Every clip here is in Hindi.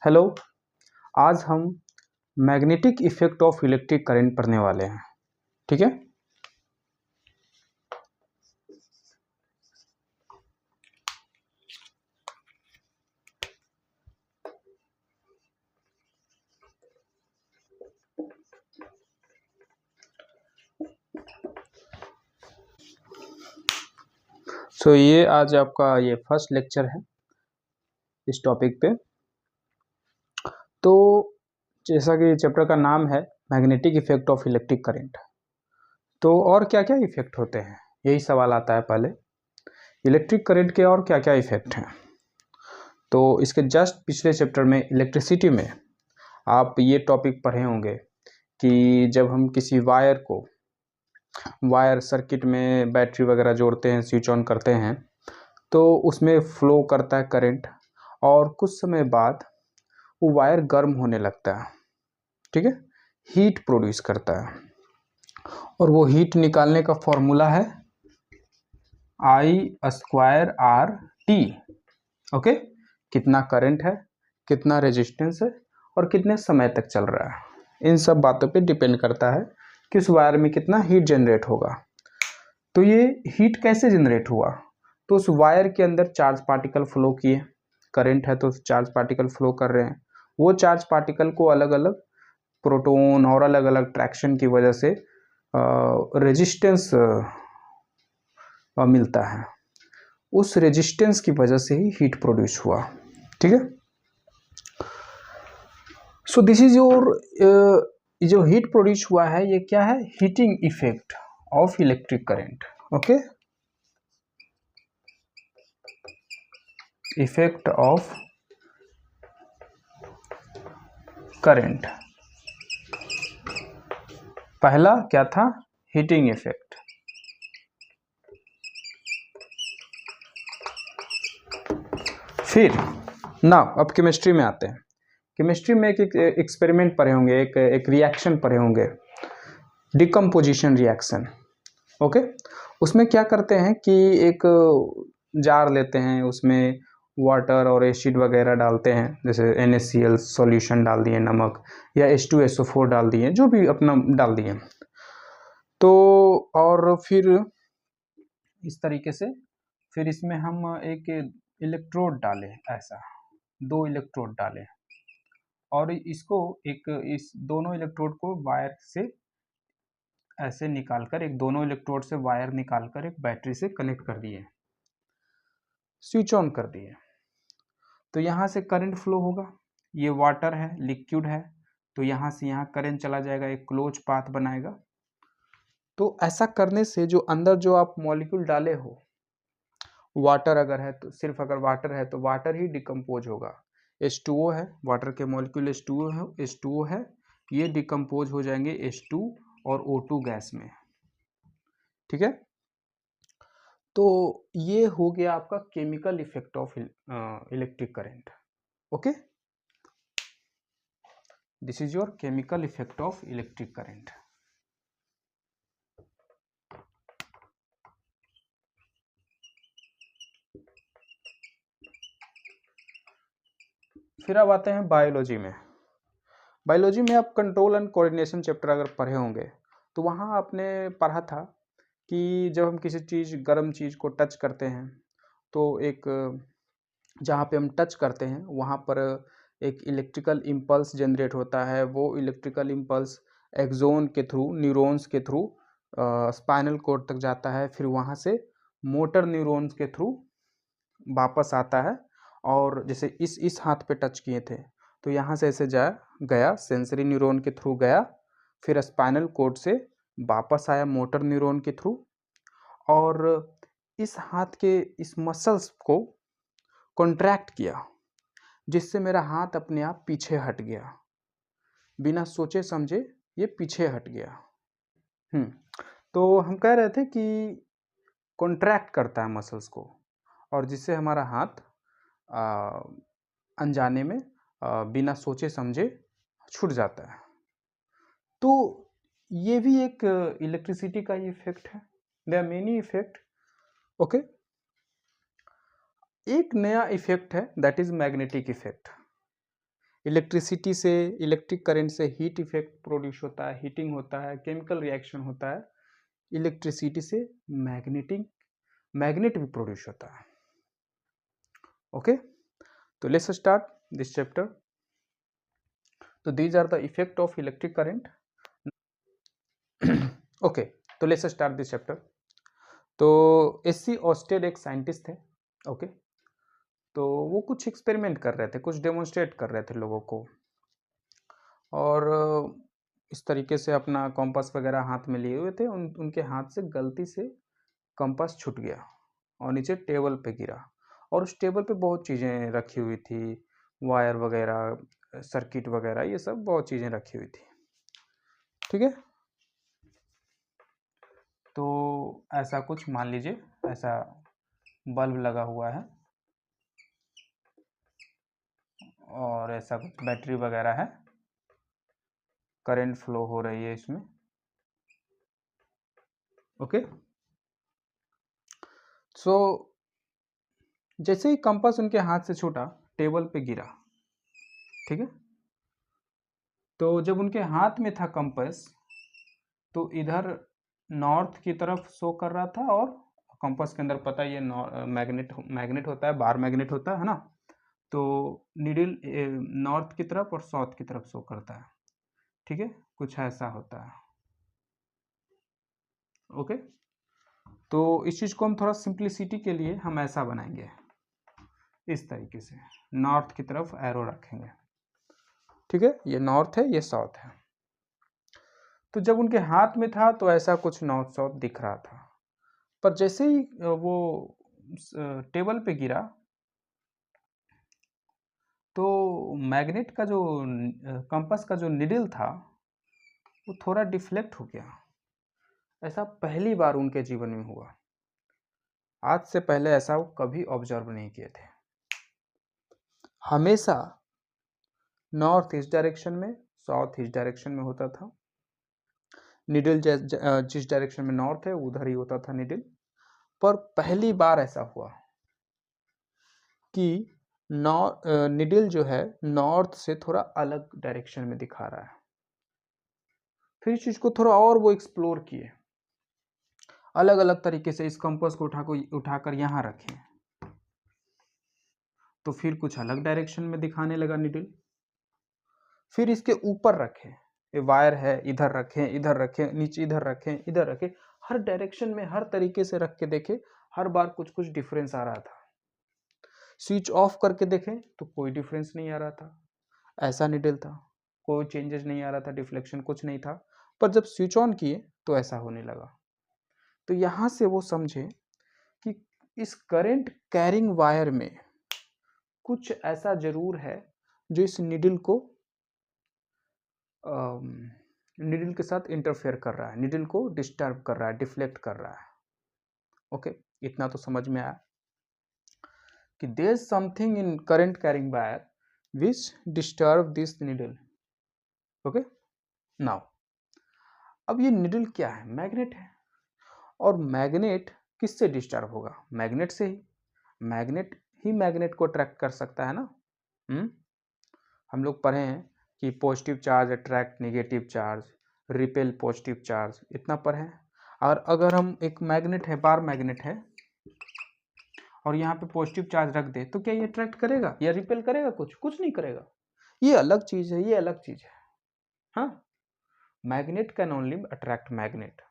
हेलो। आज हम magnetic effect of electric current पढ़ने वाले हैं। ठीक है। ये आज आपका ये फर्स्ट लेक्चर है इस टॉपिक पे। तो जैसा कि चैप्टर का नाम है magnetic effect of electric current, तो और क्या क्या इफेक्ट होते हैं, यही सवाल आता है। पहले इलेक्ट्रिक करंट के और क्या क्या इफेक्ट हैं। तो इसके जस्ट पिछले चैप्टर में इलेक्ट्रिसिटी में आप ये टॉपिक पढ़े होंगे कि जब हम किसी वायर सर्किट में बैटरी वगैरह जोड़ते हैं, स्विच ऑन करते हैं, तो उसमें फ्लो करता है करंट और कुछ समय बाद वो वायर गर्म होने लगता है। ठीक है। हीट प्रोड्यूस करता है और वो हीट निकालने का फॉर्मूला है I²R T। ओके। कितना करंट है, कितना रेजिस्टेंस है और कितने समय तक चल रहा है, इन सब बातों पे डिपेंड करता है कि उस वायर में कितना हीट जनरेट होगा। तो ये हीट कैसे जनरेट हुआ, तो उस वायर के अंदर चार्ज पार्टिकल फ्लो किए, करंट है तो चार्ज पार्टिकल फ्लो कर रहे हैं। वो चार्ज पार्टिकल को अलग अलग प्रोटॉन और अलग अलग ट्रैक्शन की वजह से रेजिस्टेंस मिलता है। उस रेजिस्टेंस की वजह से ही हीट प्रोड्यूस हुआ। ठीक है। सो दिस इज योर जो हीट प्रोड्यूस हुआ है ये क्या है, heating effect of electric current. Okay, effect of current. पहला क्या था, हीटिंग इफेक्ट। फिर ना अब केमिस्ट्री में आते हैं। केमिस्ट्री में एक एक्सपेरिमेंट पढ़े होंगे, एक रिएक्शन पढ़े होंगे, डिकम्पोजिशन रिएक्शन। ओके। उसमें क्या करते हैं कि एक जार लेते हैं, उसमें वाटर और एसिड वगैरह डालते हैं, जैसे NaCl सॉल्यूशन डाल दिए, नमक या H2SO4 डाल दिए, जो भी अपना डाल दिए। तो और फिर इस तरीके से फिर इसमें हम एक इलेक्ट्रोड डालें, ऐसा 2 इलेक्ट्रोड डालें और इसको इस दोनों इलेक्ट्रोड को वायर से ऐसे निकालकर, एक दोनों इलेक्ट्रोड से वायर निकालकर एक बैटरी से कनेक्ट कर दिए, स्विच ऑन कर दिए। तो यहाँ से करंट फ्लो होगा। ये वाटर है, लिक्विड है, तो यहाँ से यहाँ करंट चला जाएगा, एक क्लोज पाथ बनाएगा। तो ऐसा करने से जो अंदर जो आप मॉलिक्यूल डाले हो, वाटर अगर है तो सिर्फ अगर वाटर है तो वाटर ही डिकम्पोज होगा। H2O है, वाटर के मॉलिक्यूल H2O है, ये डिकम्पोज हो जाएंगे H2 और O2 गैस में। ठीक है। तो ये हो गया आपका chemical effect of electric current. Okay, this is your chemical effect of electric current. फिर अब आते हैं बायोलॉजी में। बायोलॉजी में आप कंट्रोल एंड कोऑर्डिनेशन चैप्टर अगर पढ़े होंगे तो वहाँ आपने पढ़ा था कि जब हम किसी चीज़, गर्म चीज़ को टच करते हैं तो एक जहाँ पे हम टच करते हैं वहाँ पर एक इलेक्ट्रिकल इम्पल्स जनरेट होता है। वो इलेक्ट्रिकल इम्पल्स एक्सोन के थ्रू, न्यूरॉन्स के थ्रू स्पाइनल कॉर्ड तक जाता है, फिर वहाँ से मोटर न्यूरॉन्स के थ्रू वापस आता है। और जैसे इस हाथ पे टच किए थे तो यहाँ से ऐसे गया, सेंसरी न्यूरॉन के थ्रू गया, फिर स्पाइनल कॉर्ड से वापस आया मोटर न्यूरॉन के थ्रू, और इस हाथ के इस मसल्स को कॉन्ट्रैक्ट किया, जिससे मेरा हाथ अपने आप पीछे हट गया, बिना सोचे समझे ये पीछे हट गया। तो हम कह रहे थे कि कॉन्ट्रैक्ट करता है मसल्स को, और जिससे हमारा हाथ अनजाने में बिना सोचे समझे छूट जाता है। तो ये भी एक इलेक्ट्रिसिटी का इफेक्ट है। There are many effect. Okay, एक नया इफेक्ट है, that is magnetic effect. Electricity से, इलेक्ट्रिक करंट से हीट इफेक्ट प्रोड्यूस होता है, हीटिंग होता है, केमिकल रिएक्शन होता है। इलेक्ट्रिसिटी से मैग्नेट भी प्रोड्यूस होता है। ओके, तो लेट्स स्टार्ट दिस चैप्टर। तो these are the effect of electric current. Okay, तो लेट्स स्टार्ट दिस चैप्टर। तो एससी ऑस्टेड एक साइंटिस्ट थे। ओके, तो वो कुछ एक्सपेरिमेंट कर रहे थे, कुछ डेमोन्स्ट्रेट कर रहे थे लोगों को, और इस तरीके से अपना कॉम्पास वगैरह हाथ में लिए हुए थे। उनके हाथ से गलती से कंपास छूट गया और नीचे टेबल पे गिरा, और उस टेबल पे बहुत चीज़ें रखी हुई थी, वायर वगैरह, सर्किट वगैरह, ये सब बहुत चीज़ें रखी हुई थी। ठीक है, तो ऐसा कुछ मान लीजिए, ऐसा बल्ब लगा हुआ है और ऐसा कुछ बैटरी वगैरह है, करंट फ्लो हो रही है इसमें। ओके, सो जैसे ही कंपास उनके हाथ से छूटा, टेबल पे गिरा। ठीक है, तो जब उनके हाथ में था कंपास, तो इधर नॉर्थ की तरफ शो कर रहा था, और कंपास के अंदर पता ही है मैग्नेट होता है, बार मैग्नेट होता है ना, तो नीडल नॉर्थ की तरफ और साउथ की तरफ शो करता है। ठीक है, कुछ ऐसा होता है। ओके, तो इस चीज़ को हम थोड़ा सिंप्लिसिटी के लिए हम ऐसा बनाएंगे, इस तरीके से नॉर्थ की तरफ एरो रखेंगे। ठीक है, ये नॉर्थ है, ये साउथ है। तो जब उनके हाथ में था तो ऐसा कुछ नॉर्थ साउथ दिख रहा था, पर जैसे ही वो टेबल पे गिरा, तो मैग्नेट का जो कंपास का जो निडल था वो थोड़ा डिफ्लेक्ट हो गया। ऐसा पहली बार उनके जीवन में हुआ, आज से पहले ऐसा वो कभी ऑब्जर्व नहीं किए थे। हमेशा नॉर्थ ईस्ट डायरेक्शन में, साउथ ईस्ट डायरेक्शन में होता था निडल। जिस डायरेक्शन में नॉर्थ है उधर ही होता था निडल, पर पहली बार ऐसा हुआ कि निडल जो है नॉर्थ से थोड़ा अलग डायरेक्शन में दिखा रहा है। फिर इस चीज को थोड़ा और वो एक्सप्लोर किए, अलग अलग तरीके से इस कंपास को उठाकर यहाँ रखें, तो फिर कुछ अलग डायरेक्शन में दिखाने लगा निडल। फिर इसके ऊपर रखें, ये वायर है, इधर रखें, इधर रखें, नीचे इधर रखें, इधर रखें, हर डायरेक्शन में हर तरीके से रख के देखे, हर बार कुछ कुछ डिफरेंस आ रहा था। स्विच ऑफ करके देखें तो कोई डिफरेंस नहीं आ रहा था, ऐसा निडल था, कोई चेंजेस नहीं आ रहा था, डिफ्लेक्शन कुछ नहीं था। पर जब स्विच ऑन किए तो ऐसा होने लगा। तो यहां से वो समझे कि इस करंट कैरिंग वायर में कुछ ऐसा जरूर है जो इस निडल को निडल के साथ इंटरफेयर कर रहा है, निडल को डिस्टर्ब कर रहा है, डिफ्लेक्ट कर रहा है। ओके, इतना तो समझ में आया कि there is something in current carrying wire which disturb this needle. Okay, now अब ये निडल क्या है? मैग्नेट है, और मैग्नेट किससे डिस्टर्ब होगा? मैग्नेट से ही। मैग्नेट ही मैग्नेट को अट्रैक्ट कर सकता है ना। हम लोग पढ़े हैं कि positive charge attract negative charge, repel positive charge, इतना पढ़े हैं। और अगर हम एक मैग्नेट है, बार मैग्नेट है, और यहाँ पे पॉजिटिव चार्ज रख दे, तो क्या ये अट्रैक्ट करेगा या रिपेल करेगा? कुछ नहीं करेगा। ये अलग चीज है, ये अलग चीज है। हाँ, magnet can only attract magnet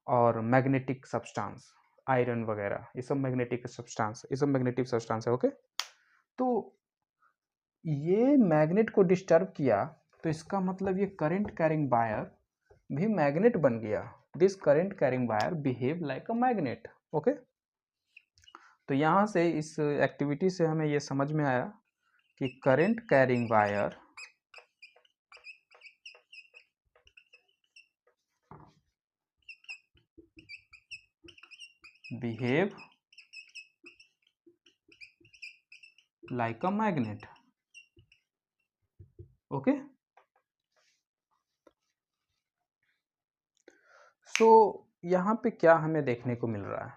और मैग्नेटिक सब्सटेंस, आयरन वगैरह, ये सब मैग्नेटिक सब्सटेंस, ये सब मैग्नेटिक सब्सटेंस है। ओके, तो ये मैग्नेट को डिस्टर्ब किया, तो इसका मतलब ये करंट कैरिंग वायर भी मैग्नेट बन गया। This current carrying wire behave like a magnet. Okay, तो यहां से इस एक्टिविटी से हमें ये समझ में आया कि current carrying wire behave like a magnet. Okay, so यहाँ पे क्या हमें देखने को मिल रहा है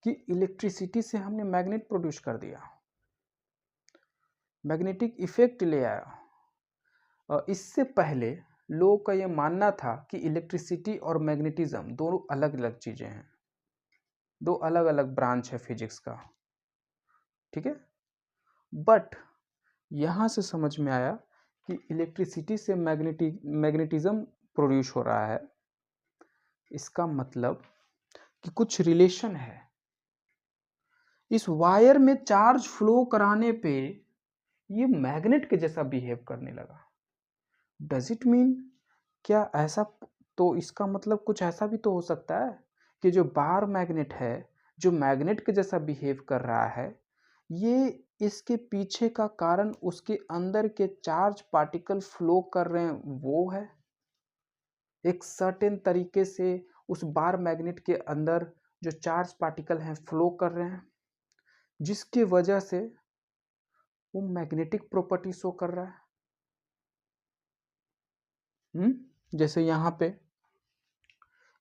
कि इलेक्ट्रिसिटी से हमने मैग्नेट प्रोड्यूस कर दिया। मैग्नेटिक इफेक्ट ले आया। इससे पहले लोगों का यह मानना था कि इलेक्ट्रिसिटी और मैग्नेटिज्म दोनों अलग अलग चीजें हैं, दो अलग अलग ब्रांच है फिजिक्स का, ठीक है। बट यहां से समझ में आया कि इलेक्ट्रिसिटी से मैग्नेटिज्म प्रोड्यूस हो रहा है। इसका मतलब कि कुछ रिलेशन है। इस वायर में चार्ज फ्लो कराने पे ये मैग्नेट के जैसा बिहेव करने लगा। डज इट मीन, क्या ऐसा, तो इसका मतलब कुछ ऐसा भी तो हो सकता है कि जो बार मैग्नेट है, जो मैग्नेट के जैसा बिहेव कर रहा है, ये इसके पीछे का कारण उसके अंदर के चार्ज पार्टिकल फ्लो कर रहे हैं वो है। एक सर्टेन तरीके से उस बार मैग्नेट के अंदर जो चार्ज पार्टिकल हैं फ्लो कर रहे हैं, जिसकी वजह से वो मैग्नेटिक प्रॉपर्टी शो कर रहा है। जैसे यहां पे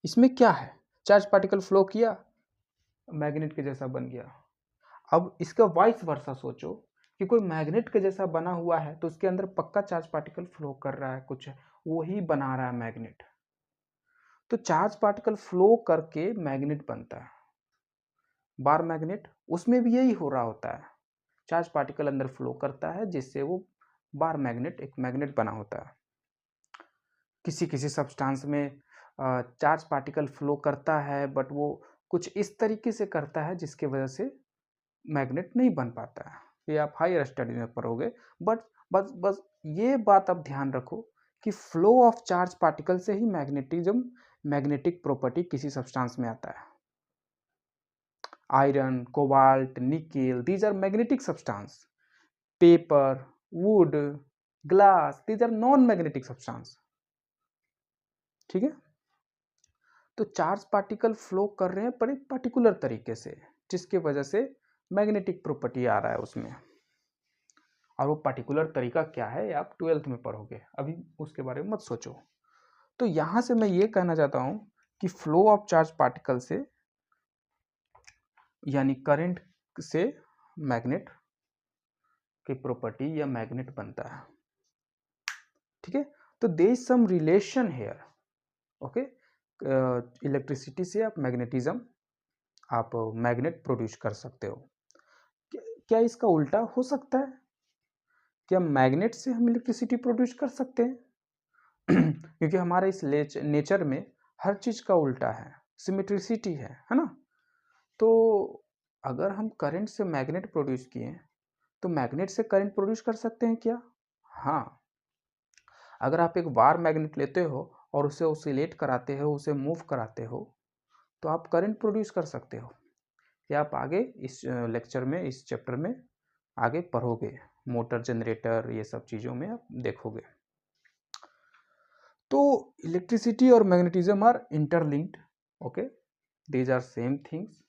इसमें क्या है, चार्ज पार्टिकल फ्लो किया, मैग्नेट के जैसा बन गया। अब इसका वाइस वर्सा सोचो कि कोई मैग्नेट के जैसा बना हुआ है तो उसके अंदर पक्का चार्ज पार्टिकल फ्लो कर रहा है, कुछ वही बना रहा है मैग्नेट। तो चार्ज पार्टिकल फ्लो करके मैग्नेट बनता है, बार मैग्नेट, उसमें भी यही हो रहा होता है। चार्ज पार्टिकल अंदर फ्लो करता है जिससे वो बार मैग्नेट, एक मैग्नेट बना होता है। किसी किसी सब्सटेंस में चार्ज पार्टिकल फ्लो करता है बट वो कुछ इस तरीके से करता है जिसकी वजह से मैग्नेट नहीं बन पाता है। ये आप हायर स्टडी में पढ़ोगे। बट बस बस ये बात आप ध्यान रखो कि फ्लो ऑफ चार्ज पार्टिकल से ही मैग्नेटिज्म, मैग्नेटिक प्रॉपर्टी किसी सब्सटेंस में आता है। Iron, cobalt, nickel, these are magnetic substance. Paper, wood, glass, these are non magnetic substance, ठीक है। तो चार्ज पार्टिकल फ्लो कर रहे हैं पर एक पर्टिकुलर तरीके से, जिसकी वजह से मैग्नेटिक प्रॉपर्टी आ रहा है उसमें। और वो पर्टिकुलर तरीका क्या है आप 12th में पढ़ोगे, अभी उसके बारे में मत सोचो। तो यहां से मैं ये कहना चाहता हूं कि फ्लो ऑफ चार्ज पार्टिकल से, यानी करंट से मैग्नेट की प्रॉपर्टी या मैग्नेट बनता है, ठीक है। तो there is some relation here, okay. Electricity से आप मैग्नेटिज्म, आप मैग्नेट प्रोड्यूस कर सकते हो। क्या इसका उल्टा हो सकता है? क्या मैग्नेट से हम इलेक्ट्रिसिटी प्रोड्यूस कर सकते हैं? क्योंकि हमारे इस नेचर में हर चीज का उल्टा है, सिमेट्रिसिटी है ना। तो अगर हम करंट से मैग्नेट प्रोड्यूस किए तो मैग्नेट से करंट प्रोड्यूस कर सकते हैं क्या? हाँ। अगर आप एक बार मैग्नेट लेते हो और उसे ऑसिलेट कराते हो, उसे मूव कराते हो, तो आप करंट प्रोड्यूस कर सकते हो। या आप आगे इस लेक्चर में, इस चैप्टर में आगे पढ़ोगे, मोटर, जनरेटर, ये सब चीज़ों में आप देखोगे। तो इलेक्ट्रिसिटी और magnetism are interlinked, okay, these are same things.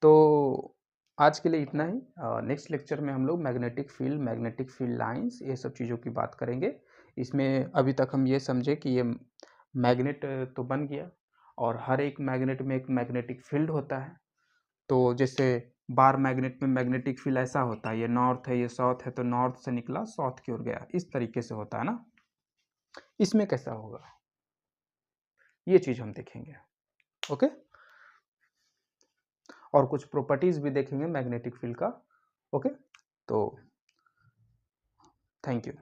तो आज के लिए इतना ही। नेक्स्ट लेक्चर में हम लोग magnetic field, magnetic field lines, ये सब चीज़ों की बात करेंगे। इसमें अभी तक हम ये समझे कि ये मैग्नेट तो बन गया और हर एक मैग्नेट में एक मैग्नेटिक फील्ड होता है। तो जैसे बार मैग्नेट में मैग्नेटिक फील्ड ऐसा होता है, ये नॉर्थ है, ये साउथ है, तो नॉर्थ से निकला साउथ की ओर गया, इस तरीके से होता है ना। इसमें कैसा होगा ये चीज़ हम देखेंगे, ओके। और कुछ प्रॉपर्टीज भी देखेंगे मैग्नेटिक फील्ड का, ओके। तो थैंक यू।